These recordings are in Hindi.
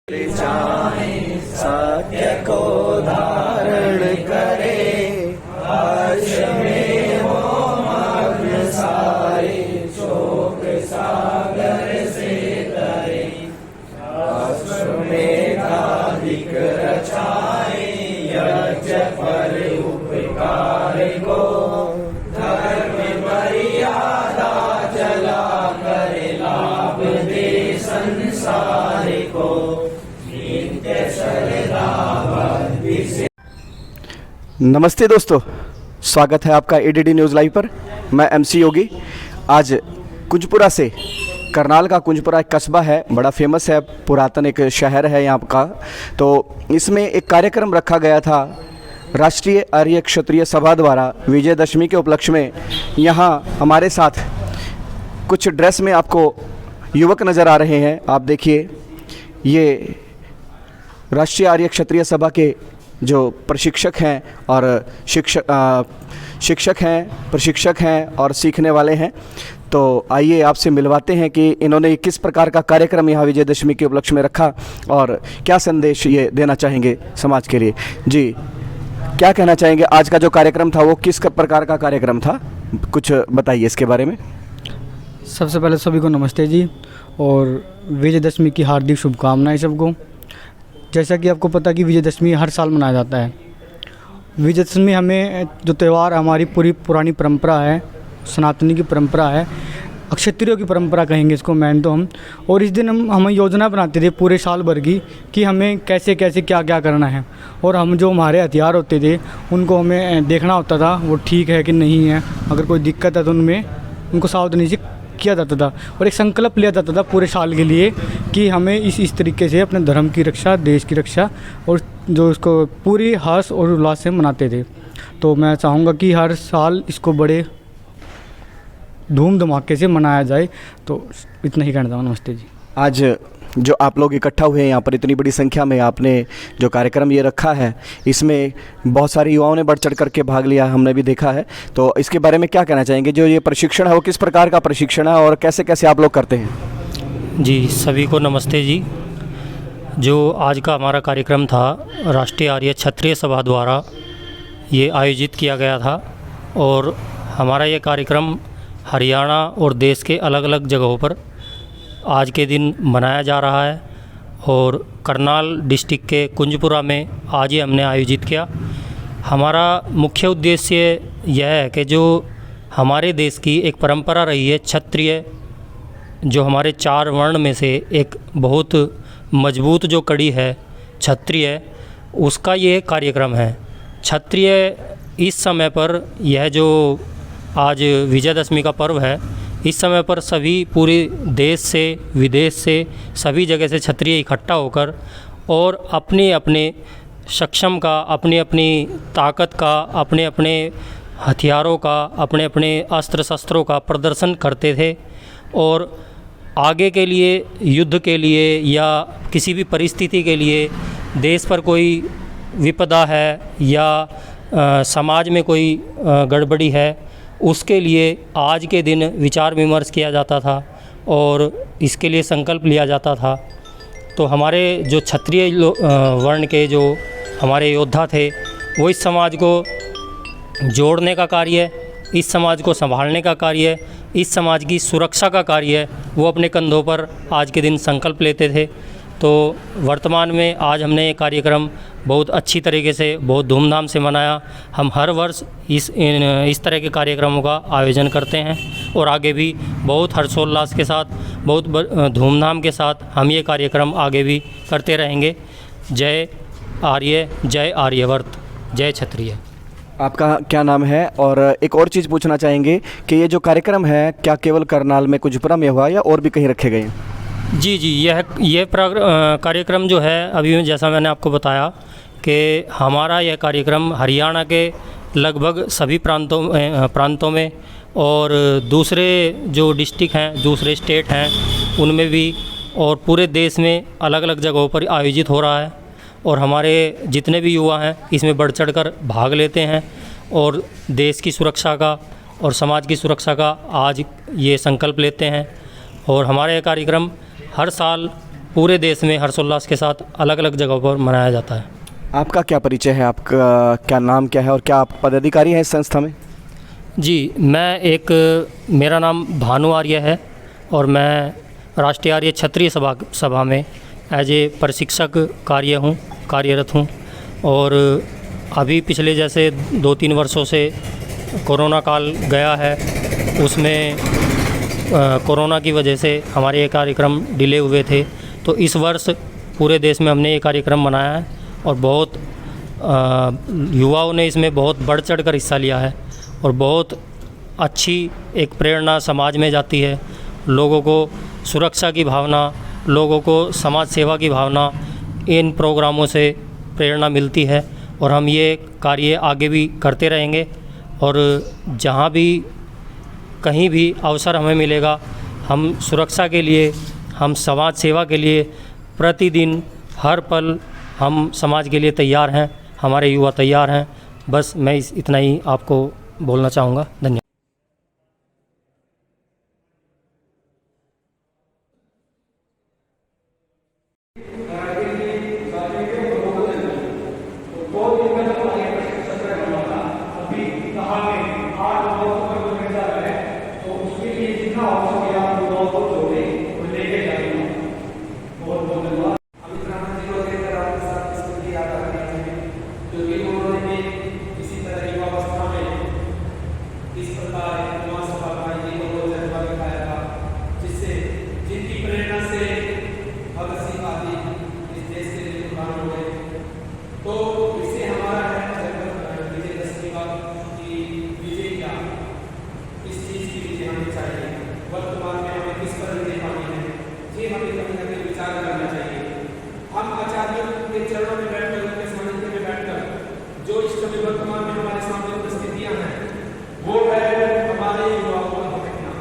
चाहे सत्य को धारण करे, हर्ष में हो मग्न सारे, शोक सागर से तरे, अश्वमेधाधिक रचाए, यज्ञ फल उपकार को, धर्म मर्यादा चला करे, लाभ दे संसार को। नमस्ते दोस्तों, स्वागत है आपका एडीडी न्यूज़ लाइव पर। मैं एमसी योगी। आज कुंजपुरा से, करनाल का कुंजपुरा एक कस्बा है, बड़ा फेमस है, पुरातन एक शहर है यहाँ का। तो इसमें एक कार्यक्रम रखा गया था राष्ट्रीय आर्य क्षत्रिय सभा द्वारा विजयदशमी के उपलक्ष्य में। यहाँ हमारे साथ कुछ ड्रेस में आपको युवक नज़र आ रहे हैं। आप देखिए, ये राष्ट्रीय आर्य क्षत्रिय सभा के जो प्रशिक्षक हैं और शिक्षक हैं, प्रशिक्षक हैं और सीखने वाले हैं। तो आइए आपसे मिलवाते हैं कि इन्होंने किस प्रकार का कार्यक्रम यहाँ विजयदशमी के उपलक्ष्य में रखा और क्या संदेश ये देना चाहेंगे समाज के लिए। जी, क्या कहना चाहेंगे? आज का जो कार्यक्रम था वो किस प्रकार का कार्यक्रम था, कुछ बताइए इसके बारे में। सबसे पहले सभी को नमस्ते जी, और विजयदशमी की हार्दिक शुभकामनाएं सबको। जैसा कि आपको पता कि विजयदशमी हर साल मनाया जाता है। विजयदशमी हमें जो त्यौहार हमारी पूरी पुरानी परंपरा है, सनातनी की परंपरा है, क्षत्रियों की परंपरा कहेंगे इसको मेन तो हम। और इस दिन हम योजना बनाते थे पूरे साल भर की कि हमें कैसे कैसे क्या क्या करना है, और हम जो हमारे हथियार होते थे उनको हमें देखना होता था वो ठीक है कि नहीं है। अगर कोई दिक्कत है तो उनको सावधानी से किया जाता था, और एक संकल्प लिया जाता था पूरे साल के लिए कि हमें इस तरीके से अपने धर्म की रक्षा, देश की रक्षा, और जो इसको पूरी हर्ष और उल्लास से मनाते थे। तो मैं चाहूँगा कि हर साल इसको बड़े धूम धमाके से मनाया जाए। तो इतना ही कहना चाहूँगा। नमस्ते जी। आज जो आप लोग इकट्ठा हुए हैं यहाँ पर, इतनी बड़ी संख्या में आपने जो कार्यक्रम ये रखा है, इसमें बहुत सारे युवाओं ने बढ़ चढ़ करके भाग लिया, हमने भी देखा है। तो इसके बारे में क्या कहना चाहेंगे? जो ये प्रशिक्षण है वो किस प्रकार का प्रशिक्षण है और कैसे कैसे आप लोग करते हैं? जी, सभी को नमस्ते जी। जो आज का हमारा कार्यक्रम था राष्ट्रीय आर्य क्षत्रिय सभा द्वारा ये आयोजित किया गया था, और हमारा ये कार्यक्रम हरियाणा और देश के अलग अलग जगहों पर आज के दिन मनाया जा रहा है। और करनाल डिस्ट्रिक्ट के कुंजपुरा में आज ये हमने आयोजित किया। हमारा मुख्य उद्देश्य यह है कि जो हमारे देश की एक परंपरा रही है क्षत्रिय, जो हमारे 4 वर्ण में से एक बहुत मजबूत जो कड़ी है क्षत्रिय, उसका ये कार्यक्रम है। क्षत्रिय इस समय पर, यह जो आज विजयदशमी का पर्व है, इस समय पर सभी पूरे देश से विदेश से सभी जगह से क्षत्रिय इकट्ठा होकर और अपने अपने सक्षम का, अपनी अपनी ताकत का, अपने अपने हथियारों का, अपने अपने अस्त्र शस्त्रों का प्रदर्शन करते थे। और आगे के लिए, युद्ध के लिए या किसी भी परिस्थिति के लिए, देश पर कोई विपदा है या समाज में कोई गड़बड़ी है, उसके लिए आज के दिन विचार विमर्श किया जाता था और इसके लिए संकल्प लिया जाता था। तो हमारे जो क्षत्रिय वर्ण के जो हमारे योद्धा थे, वो इस समाज को जोड़ने का कार्य, इस समाज को संभालने का कार्य, इस समाज की सुरक्षा का कार्य वो अपने कंधों पर आज के दिन संकल्प लेते थे। तो वर्तमान में आज हमने ये कार्यक्रम बहुत अच्छी तरीके से, बहुत धूमधाम से मनाया। हम हर वर्ष इस तरह के कार्यक्रमों का आयोजन करते हैं और आगे भी बहुत हर्षोल्लास के साथ, बहुत धूमधाम के साथ हम ये कार्यक्रम आगे भी करते रहेंगे। जय आर्य, जय आर्यवर्त, जय क्षत्रिय। आपका क्या नाम है? और एक और चीज़ पूछना चाहेंगे कि ये जो कार्यक्रम है क्या केवल करनाल में कुंजपुरा में हुआ या और भी कहीं रखे गए हैं? जी, ये कार्यक्रम जो है, अभी जैसा मैंने आपको बताया कि हमारा यह कार्यक्रम हरियाणा के लगभग सभी प्रांतों में और दूसरे जो डिस्ट्रिक्ट हैं, दूसरे स्टेट हैं, उनमें भी, और पूरे देश में अलग अलग जगहों पर आयोजित हो रहा है। और हमारे जितने भी युवा हैं इसमें बढ़ चढ़ कर भाग लेते हैं और देश की सुरक्षा का और समाज की सुरक्षा का आज ये संकल्प लेते हैं। और हमारा ये कार्यक्रम हर साल पूरे देश में हर्षोल्लास के साथ अलग अलग जगहों पर मनाया जाता है। आपका क्या परिचय है, आपका क्या नाम क्या है और क्या आप पदाधिकारी हैं इस संस्था में? जी, मेरा नाम भानु आर्य है और मैं राष्ट्रीय आर्य क्षत्रिय सभा में एज ए प्रशिक्षक कार्यरत हूँ। और अभी पिछले जैसे 2-3 वर्षों से कोरोना काल गया है, उसमें कोरोना की वजह से हमारे ये कार्यक्रम डिले हुए थे। तो इस वर्ष पूरे देश में हमने ये कार्यक्रम मनाया है और बहुत युवाओं ने इसमें बहुत बढ़ चढ़ कर हिस्सा लिया है और बहुत अच्छी एक प्रेरणा समाज में जाती है। लोगों को सुरक्षा की भावना, लोगों को समाज सेवा की भावना इन प्रोग्रामों से प्रेरणा मिलती है और हम ये कार्य आगे भी करते रहेंगे। और जहाँ भी कहीं भी अवसर हमें मिलेगा, हम सुरक्षा के लिए, हम समाज सेवा के लिए प्रतिदिन हर पल हम समाज के लिए तैयार हैं, हमारे युवा तैयार हैं। बस मैं इतना ही आपको बोलना चाहूँगा। धन्यवाद। हम आचार्यों के चरणों में बैठकर, उनके सानिध्य में बैठकर जो इस समय वर्तमान में हमारे सामने परिस्थितियां हैं, वो है हमारे युवाओं का भटकना।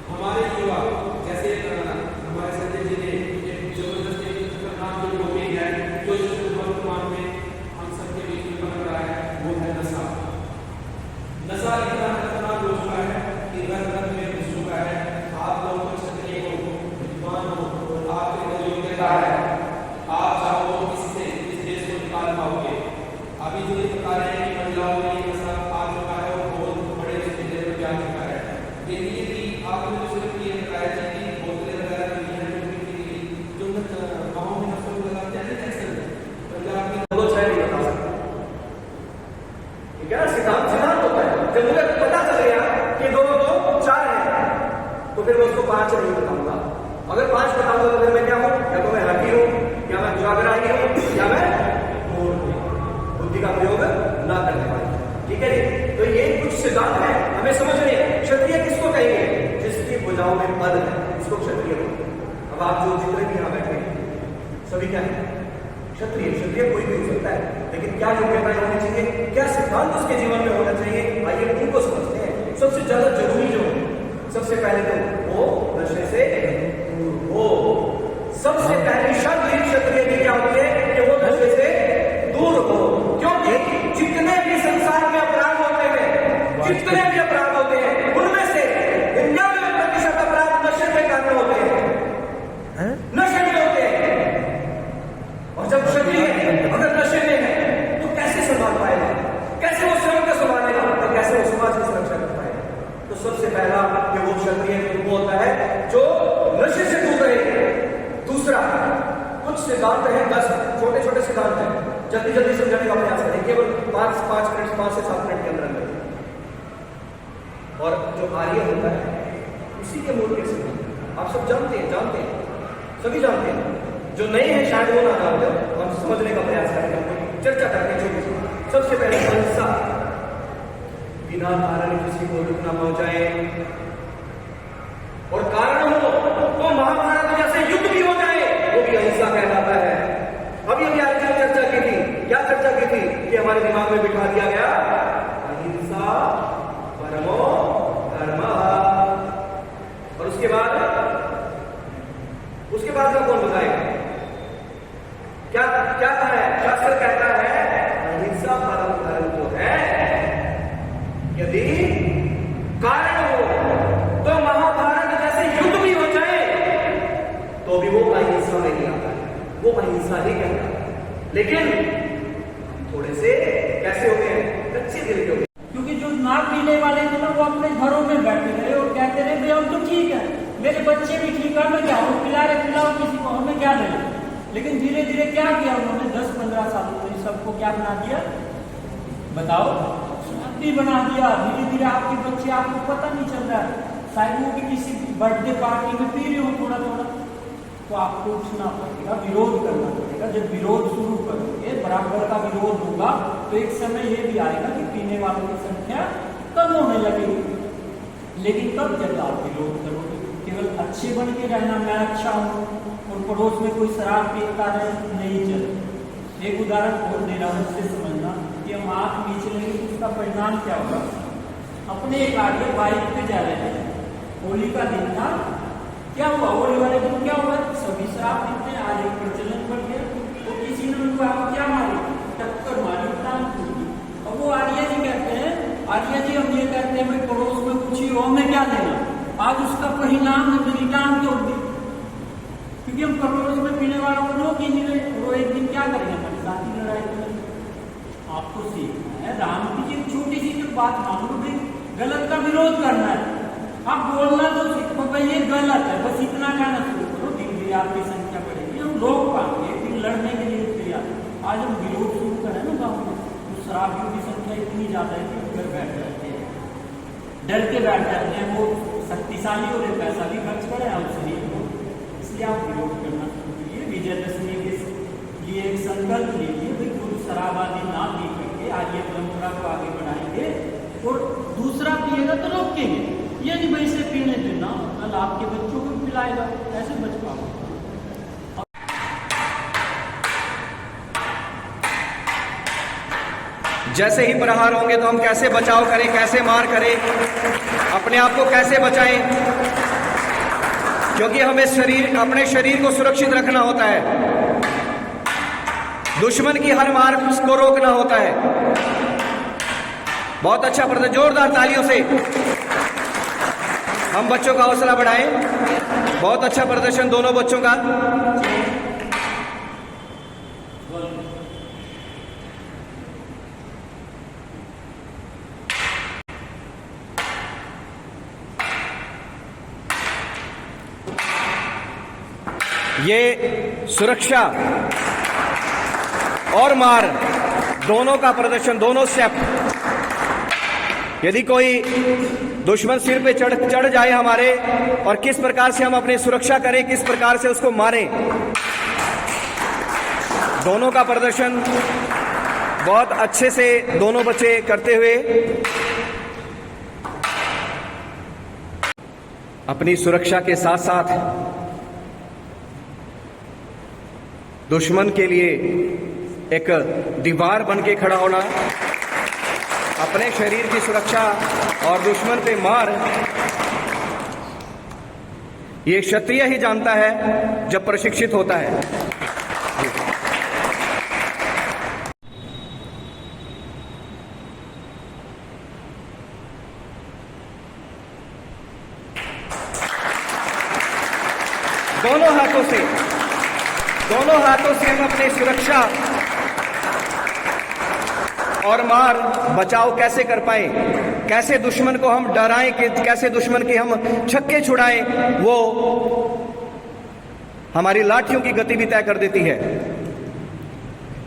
हमारे युवा जैसे हमारे संजय जी ने एक जबरदस्त खतरनाक जो टॉपिक है, जो वर्तमान में हम सबके बीच में बन रहा है, वो है नशा। नशा इतना खतरनाक हो चुका है कि घर घर में घुस चुका है। आप लोग क्षत्रिय हो, विद्वान हो, आपके योग्यता है, आप चाहो इससे इस देश को निकाल पाओगे। अभी जो ये बता रहे हैं कि महिलाओं में ये नशा आ चुका है और बहुत बड़े स्थिति में जा चुका है। देखिए कि आपने जो सिर्फ ये बताया था कि बोतलें वगैरह जो है जो गाँव में नशे को लगाते हैं कैसे पंजाब में बहुत शायद नहीं बता सकता। ठीक है, सिद्धांत होता है। जब मुझे पता चल गया कि 2 2 4 है तो फिर मैं उसको 5 नहीं बताऊंगा। अगर 5 बताऊंगा तो फिर मैं क्या हूँ? या तो मैं हाथी हूँ, या मैं जागराही हूँ, या मैं बुद्धि का प्रयोग ना करने वाला। ठीक है जी। तो ये कुछ सिद्धांत है, हमें समझने। क्षत्रिय किसको कहेंगे? जिसकी भुजाओं में पद है, इसको क्षत्रिय बोलते हैं। अब आप जो जितने भी यहाँ बैठे हैं सभी क्या है? क्षत्रिय। क्षत्रिय कोई भी हो सकता है, लेकिन क्या योग्यताएं होनी चाहिए, क्या सिद्धांत उसके जीवन में होना चाहिए, आइए उनको समझते हैं। सबसे ज्यादा जरूरी जो सबसे पहले तो वो नशे से दूर हो। सबसे पहली शर्त क्षत्रिय की क्या होती है कि वो नशे से दूर हो। क्योंकि जितने भी संसार में अपराध होते हैं, जितने भी अपराध होते हैं, उनमें से 99% अपराध नशे के कारण होते हैं, नशे में होते हैं। और जब क्षत्रिय अगर नशे में है तो कैसे संभाल पाएगा? कैसे वो स्वयं को संभालेगा और कैसे वो समाज की सुरक्षा कर पाएगा? तो सबसे पहला कि वो क्षत्रिय वो होता है जो नशे से दूर रहे। दूसरा, कुछ सिद्धांत हैं, 10 छोटे छोटे सिद्धांत हैं, जल्दी जल्दी समझाने का प्रयास करें, केवल 5 मिनट 5 से 7 मिनट के अंदर। और जो आर्य होता है उसी के मूल के सिद्धांत आप सब जानते हैं, सभी जानते हैं। जो नहीं है शायद वो ना जानते हो, हम समझने का प्रयास करेंगे, चर्चा करके जो सबसे पहले अहिंसा, बिना कारण किसी को दुख न पहुंचाए, और कारण हो तो महाभारत जैसे युद्ध भी हो जाए वो भी अहिंसा कहलाता है। अभी आज चर्चा की थी, क्या चर्चा की थी कि हमारे दिमाग में बिठा दिया गया अहिंसा परमो धर्मः। और उसके बाद का कौन बताएगा? क्या है? शास्त्र कहता है अहिंसा परम धर्म जो है, यदि कारण हो तो महाभारत जैसे युद्ध भी हो जाए तो भी वो अहिंसा में नहीं आता। वो अहिंसा ही कहता है। लेकिन थोड़े से कैसे हो गए, कच्चे दिल के हो गए। क्योंकि जो ना पीने वाले थे ना वो अपने घरों में बैठे रहे और कहते रहे भाई हम तो ठीक है, मेरे बच्चे भी ठीक है, मैं क्या हूँ, पिलाओ किसी को, हमें क्या लेना। लेकिन धीरे धीरे क्या किया उन्होंने, 10-15 सालों में सबको क्या बना दिया बताओ, शराबी बना दिया। धीरे धीरे आपके बच्चे, आपको पता नहीं चल रहा है, शायद वो भी किसी बर्थडे पार्टी में पी रहे हो थोड़ा थोड़ा, तो आपको उठना पड़ेगा, विरोध करना पड़ेगा। जब विरोध शुरू करोगे, बराबर का विरोध होगा, तो एक समय ये भी आएगा कि पीने वालों की संख्या कम होने लगेगी। लेकिन तब जब आप विरोध करोगे, केवल अच्छे बन के रहना, मैं अच्छा हूँ और पड़ोस में कोई शराब पीता रहे, नहीं चले। एक उदाहरण और दे रहा हूँ, उससे समझना कि हम आँख नीचे लेंगे तो उसका परिणाम क्या होगा। अपने एक आगे बाइक पे जा रहे हैं, होली का दिन था, क्या हुआ, होली वाले दिन क्या हुआ, सभी शराब पीते हैं, आज एक प्रचलन बढ़ गया, तो किसी ने उनको आप क्या मारी, टक्कर मारी, टांग टूटी। अब वो आर्या जी कहते हैं, आर्या जी हम ये कहते हैं भाई पड़ोस में कुछ ही हो, हमें क्या देना, आज उसका परिणाम है मेरी टांग तोड़ दी, क्योंकि हम पड़ोस में पीने वालों को रोक ही नहीं रहे। वो एक दिन क्या करेंगे, हमारी साथी लड़ाई करेंगे। आपको सीखना है, राम की जी छोटी सी जो बात मान लो भाई, गलत का विरोध करना है, आप बोलना तो सीखो भाई ये गलत है, बस इतना कहना शुरू करो, धीरे धीरे आपकी संख्या बढ़ेगी, हम रोक पाएंगे, फिर लड़ने के लिए तैयार। आज हम विरोध शुरू करें ना गाँव में, तो शराबियों की संख्या इतनी ज्यादा है कि घर बैठ जाते हैं, डर के बैठ जाते हैं, वो शक्तिशाली हो रहे, पैसा भी खर्च करें हम शरीर को, इसलिए आप विरोध करना शुरू कीजिए। विजयदशमी के लिए एक संकल्प लीजिए भाई खुद शराब आदि ना पी करके आज ये परंपरा को आगे बढ़ाएंगे, और दूसरा पिएगा तो रोकेंगे, ये नहीं भाई से पीने देना, कल आपके बच्चों को पिलाएगा, ऐसे बच पाओगे। जैसे ही प्रहार होंगे तो हम कैसे बचाव करें, कैसे मार करें, अपने आप को कैसे बचाएं, क्योंकि हमें अपने शरीर को सुरक्षित रखना होता है, दुश्मन की हर मार को रोकना होता है। बहुत अच्छा प्रदर्शन, जोरदार तालियों से हम बच्चों का हौसला बढ़ाएं। बहुत अच्छा प्रदर्शन दोनों बच्चों का। ये सुरक्षा और मार दोनों का प्रदर्शन, दोनों स्टेप। यदि कोई दुश्मन सिर पे चढ़ जाए हमारे, और किस प्रकार से हम अपनी सुरक्षा करें, किस प्रकार से उसको मारें, दोनों का प्रदर्शन बहुत अच्छे से दोनों बच्चे करते हुए अपनी सुरक्षा के साथ साथ दुश्मन के लिए एक दीवार बन के खड़ा होना, अपने शरीर की सुरक्षा और दुश्मन पे मार, ये क्षत्रिय ही जानता है जब प्रशिक्षित होता है। दोनों हाथों से हम अपनी सुरक्षा और मार बचाव कैसे कर पाए, कैसे दुश्मन को हम डराएं, कि कैसे दुश्मन के हम छक्के छुड़ाएं, वो हमारी लाठियों की गति भी तय कर देती है।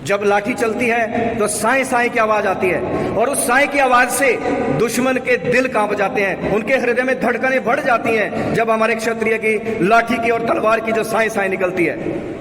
जब लाठी चलती है तो साए साए की आवाज आती है, और उस साए की आवाज से दुश्मन के दिल कांप जाते हैं, उनके हृदय में धड़कनें बढ़ जाती हैं जब हमारे क्षत्रिय की लाठी की और तलवार की जो साए साए निकलती है।